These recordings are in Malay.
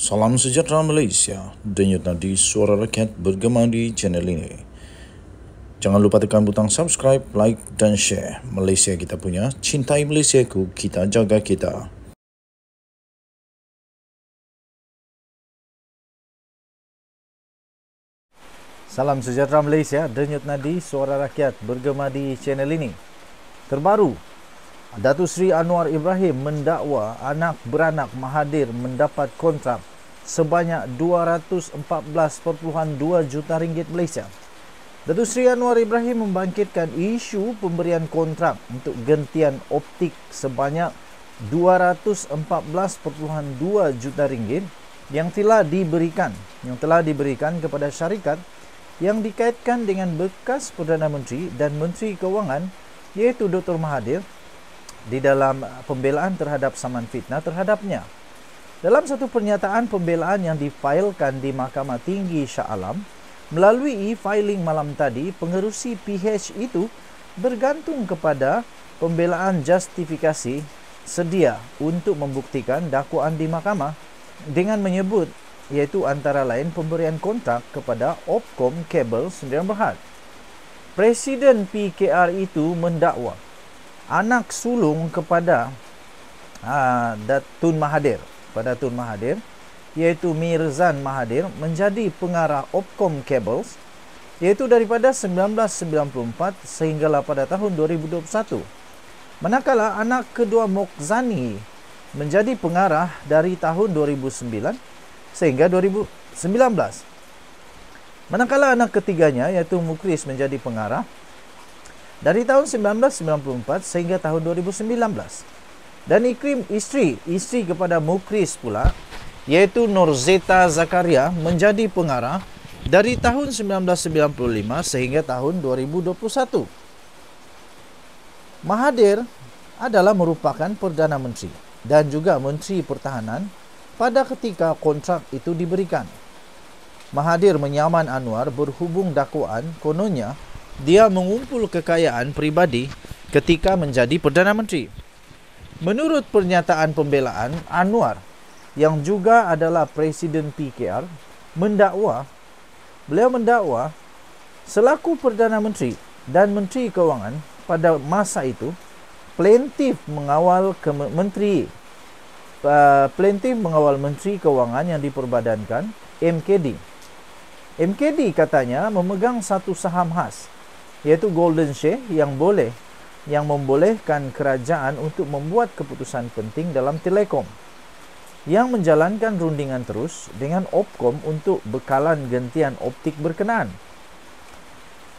Salam sejahtera Malaysia, denyut nadi suara rakyat bergema di channel ini. Jangan lupa tekan butang subscribe, like dan share. Malaysia kita punya, cintai Malaysiaku, kita jaga kita. Salam sejahtera Malaysia, denyut nadi suara rakyat bergema di channel ini. Terbaru, Datuk Seri Anwar Ibrahim mendakwa anak beranak Mahathir mendapat kontrak sebanyak 214.2 juta ringgit Malaysia. Datuk Seri Anwar Ibrahim membangkitkan isu pemberian kontrak untuk gentian optik sebanyak 214.2 juta ringgit yang telah diberikan kepada syarikat yang dikaitkan dengan bekas Perdana Menteri dan Menteri Kewangan iaitu Dr. Mahathir di dalam pembelaan terhadap saman fitnah terhadapnya. Dalam satu pernyataan pembelaan yang difailkan di Mahkamah Tinggi Shah Alam, melalui e-filing malam tadi, pengerusi PH itu bergantung kepada pembelaan justifikasi sedia untuk membuktikan dakwaan di mahkamah dengan menyebut iaitu antara lain pemberian kontrak kepada Opcom Kabel Sdn Bhd. Presiden PKR itu mendakwa anak sulung kepada Tun Mahathir, iaitu Mirzan Mahathir menjadi pengarah Opcom Cables iaitu daripada 1994 sehinggalah pada tahun 2021. Manakala anak kedua Mokzani menjadi pengarah dari tahun 2009 sehingga 2019. Manakala anak ketiganya iaitu Mukris menjadi pengarah dari tahun 1994 sehingga tahun 2019. Dan isteri kepada Mukris pula iaitu Norzeta Zakaria menjadi pengarah dari tahun 1995 sehingga tahun 2021. Mahathir adalah merupakan Perdana Menteri dan juga Menteri Pertahanan pada ketika kontrak itu diberikan. Mahathir menyaman Anwar berhubung dakwaan kononnya dia mengumpul kekayaan peribadi ketika menjadi Perdana Menteri. Menurut pernyataan pembelaan, Anwar yang juga adalah Presiden PKR beliau mendakwa selaku Perdana Menteri dan Menteri Kewangan pada masa itu plaintiff mengawal Menteri Kewangan yang diperbadankan MKD. MKD katanya memegang satu saham khas iaitu Golden Share yang membolehkan kerajaan untuk membuat keputusan penting dalam telekom, yang menjalankan rundingan terus dengan Opcom untuk bekalan gentian optik berkenaan.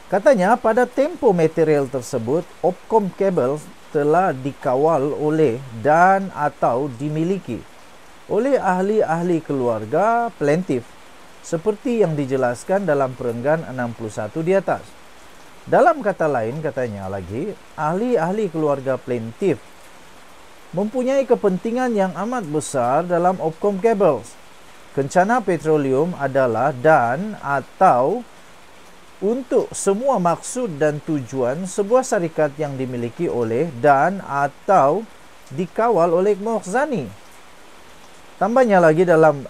Katanya pada tempoh material tersebut Opcom Kabel telah dikawal oleh dan atau dimiliki oleh ahli-ahli keluarga plaintiff seperti yang dijelaskan dalam perenggan 61 di atas. Dalam kata lain, katanya lagi, ahli-ahli keluarga plaintiff mempunyai kepentingan yang amat besar dalam Opcom Cables. Kencana Petroleum adalah dan atau untuk semua maksud dan tujuan sebuah syarikat yang dimiliki oleh dan atau dikawal oleh Mokzani. Tambahnya lagi dalam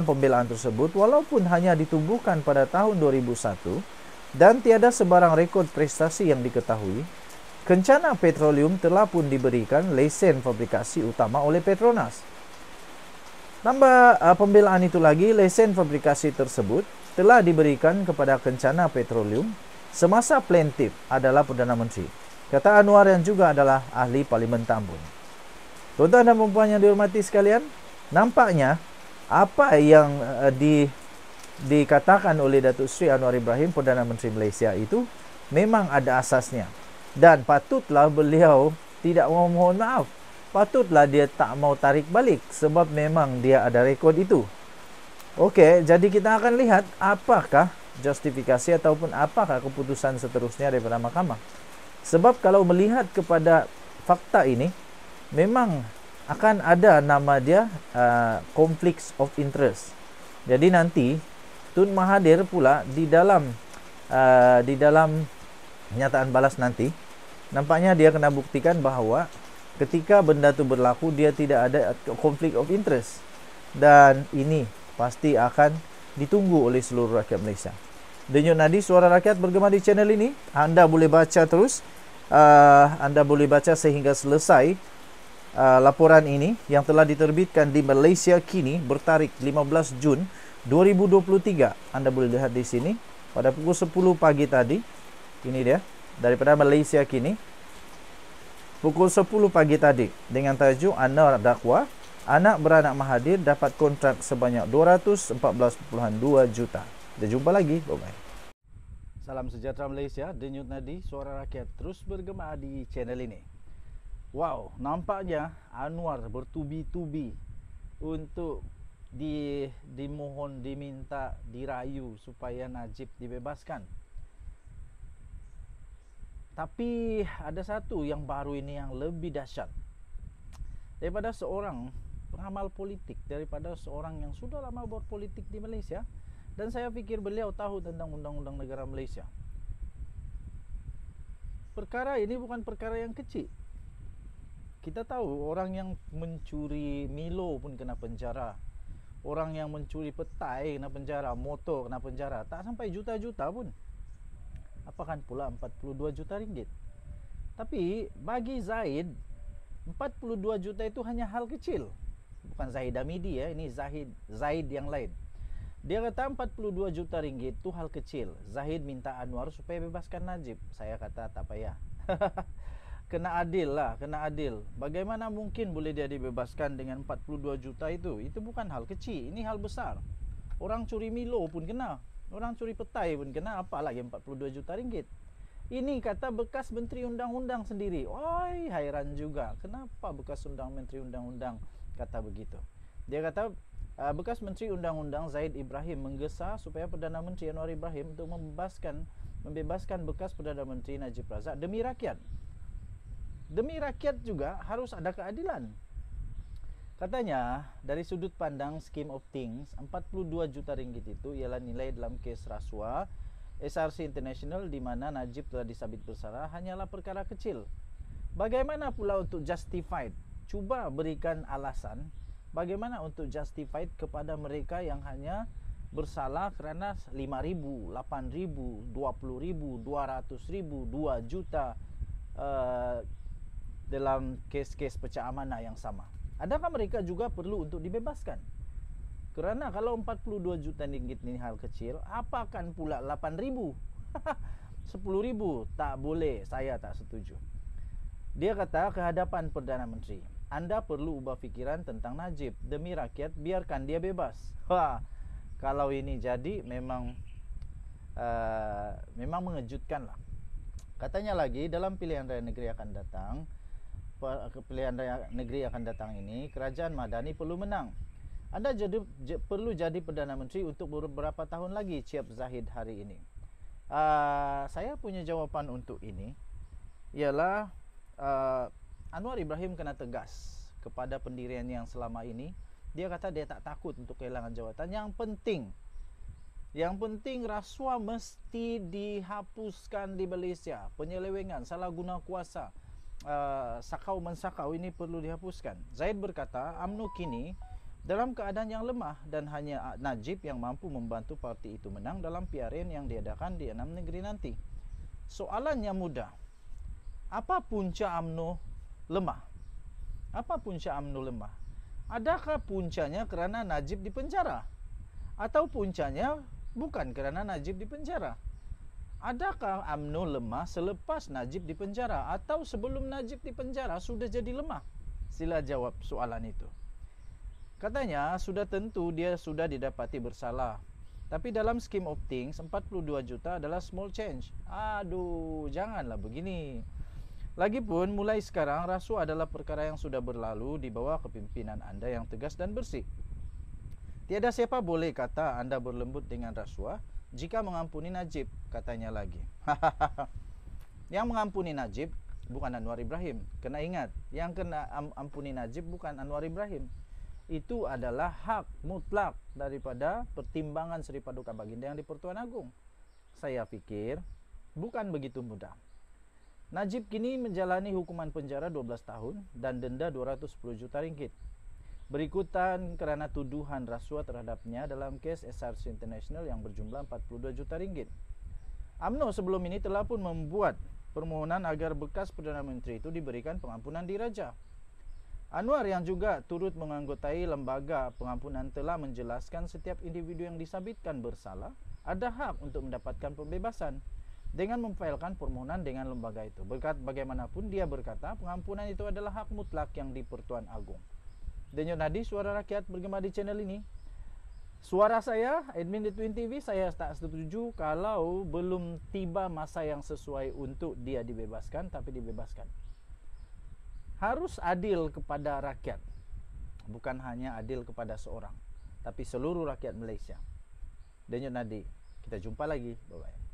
pembelaan tersebut, walaupun hanya ditubuhkan pada tahun 2001 dan tiada sebarang rekod prestasi yang diketahui, Kencana Petroleum telah pun diberikan lesen fabrikasi utama oleh Petronas. Tambah pembelaan itu lagi, lesen fabrikasi tersebut telah diberikan kepada Kencana Petroleum semasa plaintiff adalah Perdana Menteri, kata Anwar yang juga adalah ahli Parlimen Tambun. Tuan-tuan dan puan yang dihormati sekalian, nampaknya apa yang dikatakan oleh Datuk Seri Anwar Ibrahim, Perdana Menteri Malaysia itu memang ada asasnya. Dan patutlah beliau tidak mau mohon maaf. Patutlah dia tak mau tarik balik sebab memang dia ada rekod itu. Okey, jadi kita akan lihat apakah justifikasi ataupun apakah keputusan seterusnya daripada mahkamah. Sebab kalau melihat kepada fakta ini, memang akan ada nama dia conflicts of interest. Jadi nanti Tun Mahathir pula di dalam kenyataan balas nanti, nampaknya dia kena buktikan bahawa ketika benda itu berlaku dia tidak ada conflict of interest. dan ini pasti akan ditunggu oleh seluruh rakyat Malaysia. Denyut nadi suara rakyat bergema di channel ini. Anda boleh baca terus. Anda boleh baca sehingga selesai laporan ini yang telah diterbitkan di Malaysia Kini bertarikh 15 Jun 2023. Anda boleh lihat di sini pada pukul 10 pagi tadi. Ini dia daripada Malaysia Kini. Pukul 10 pagi tadi dengan tajuk Anwar dakwa anak beranak Mahathir dapat kontrak sebanyak 214.2 juta. Kita jumpa lagi. Bye-bye. Salam sejahtera Malaysia. Denyut nadi suara rakyat terus bergema di channel ini. Wow, nampaknya Anwar bertubi-tubi untuk dimohon, diminta, dirayu supaya Najib dibebaskan. Tapi ada satu yang baru ini yang lebih dahsyat. Daripada seorang peramal politik, daripada seorang yang sudah lama berpolitik di Malaysia, dan saya fikir beliau tahu tentang undang-undang negara Malaysia. Perkara ini bukan perkara yang kecil. Kita tahu orang yang mencuri Milo pun kena penjara. Orang yang mencuri petai kena penjara, motor kena penjara. Tak sampai juta-juta pun. Apakan pula 42 juta ringgit. Tapi bagi Zahid, 42 juta itu hanya hal kecil. Bukan Zahid Hamidi ya, ini Zahid yang lain. Dia kata 42 juta ringgit itu hal kecil. Zahid minta Anwar supaya bebaskan Najib. Saya kata tak payah. Kena adil lah, kena adil. Bagaimana mungkin boleh dia dibebaskan dengan 42 juta itu? Itu bukan hal kecil, ini hal besar. Orang curi Milo pun kena. Orang curi petai pun kena, apalagi 42 juta ringgit. Ini kata bekas Menteri Undang-Undang sendiri. Oi, hairan juga. Kenapa bekas Menteri Undang-Undang kata begitu? Dia kata bekas Menteri Undang-Undang Zahid Ibrahim menggesa supaya Perdana Menteri Anwar Ibrahim untuk membebaskan bekas Perdana Menteri Najib Razak demi rakyat. Demi rakyat juga harus ada keadilan. Katanya dari sudut pandang scheme of things, 42 juta ringgit itu ialah nilai dalam kes rasuah SRC International di mana Najib telah disabit bersalah hanyalah perkara kecil. Bagaimana pula untuk justified? Cuba berikan alasan bagaimana untuk justified kepada mereka yang hanya bersalah kerana 5,000, 8,000, 20,000, 200,000, 2 juta dalam kes-kes pecah amanah yang sama. Adakah mereka juga perlu untuk dibebaskan? Kerana kalau 42 juta ringgit ini hal kecil, apakan pula 8,000? 10,000? Tak boleh, saya tak setuju. Dia kata ke hadapan Perdana Menteri, anda perlu ubah fikiran tentang Najib. Demi rakyat, biarkan dia bebas. Kalau ini jadi memang mengejutkan lah. Katanya lagi dalam pilihan raya negeri akan datang, ini kerajaan Madani perlu menang. Anda perlu jadi Perdana Menteri untuk beberapa tahun lagi, ciap Zahid hari ini. Saya punya jawapan untuk ini ialah Anwar Ibrahim kena tegas kepada pendirian yang selama ini. Dia kata dia tak takut untuk kehilangan jawatan. Yang penting rasuah mesti dihapuskan di Malaysia. Penyelewengan, salah guna kuasa, sakau mensakau ini perlu dihapuskan. Zahid berkata UMNO kini dalam keadaan yang lemah dan hanya Najib yang mampu membantu parti itu menang dalam PRN yang diadakan di 6 negeri nanti. Soalannya mudah. Apa punca UMNO lemah? Apa punca UMNO lemah? Adakah puncanya kerana Najib dipenjara? Atau puncanya bukan kerana Najib dipenjara? Adakah UMNO lemah selepas Najib dipenjara atau sebelum Najib dipenjara sudah jadi lemah? Sila jawab soalan itu. Katanya sudah tentu dia sudah didapati bersalah. Tapi dalam scheme of things 42 juta adalah small change. Aduh, janganlah begini. Lagipun mulai sekarang rasuah adalah perkara yang sudah berlalu di bawah kepimpinan anda yang tegas dan bersih. Tiada siapa boleh kata anda berlembut dengan rasuah jika mengampuni Najib, katanya lagi. Yang mengampuni Najib bukan Anwar Ibrahim. Kena ingat, yang kena ampuni Najib bukan Anwar Ibrahim. Itu adalah hak mutlak daripada pertimbangan Seri Paduka Baginda yang di Pertuan Agong. Saya fikir bukan begitu mudah. Najib kini menjalani hukuman penjara 12 tahun dan denda 210 juta ringgit. berikutan kerana tuduhan rasuah terhadapnya dalam kes SRC International yang berjumlah 42 juta ringgit. UMNO sebelum ini telah pun membuat permohonan agar bekas Perdana Menteri itu diberikan pengampunan diraja. Anwar yang juga turut menganggotai lembaga pengampunan telah menjelaskan setiap individu yang disabitkan bersalah ada hak untuk mendapatkan pembebasan dengan memfailkan permohonan dengan lembaga itu. Bagaimanapun dia berkata pengampunan itu adalah hak mutlak yang di Pertuan Agong. Denyut nadi suara rakyat bergema di channel ini. Suara saya, admin di Twin TV, saya tak setuju kalau belum tiba masa yang sesuai untuk dia dibebaskan, tapi dibebaskan. Harus adil kepada rakyat. Bukan hanya adil kepada seorang, tapi seluruh rakyat Malaysia. Denyut nadi. Kita jumpa lagi. Bye-bye.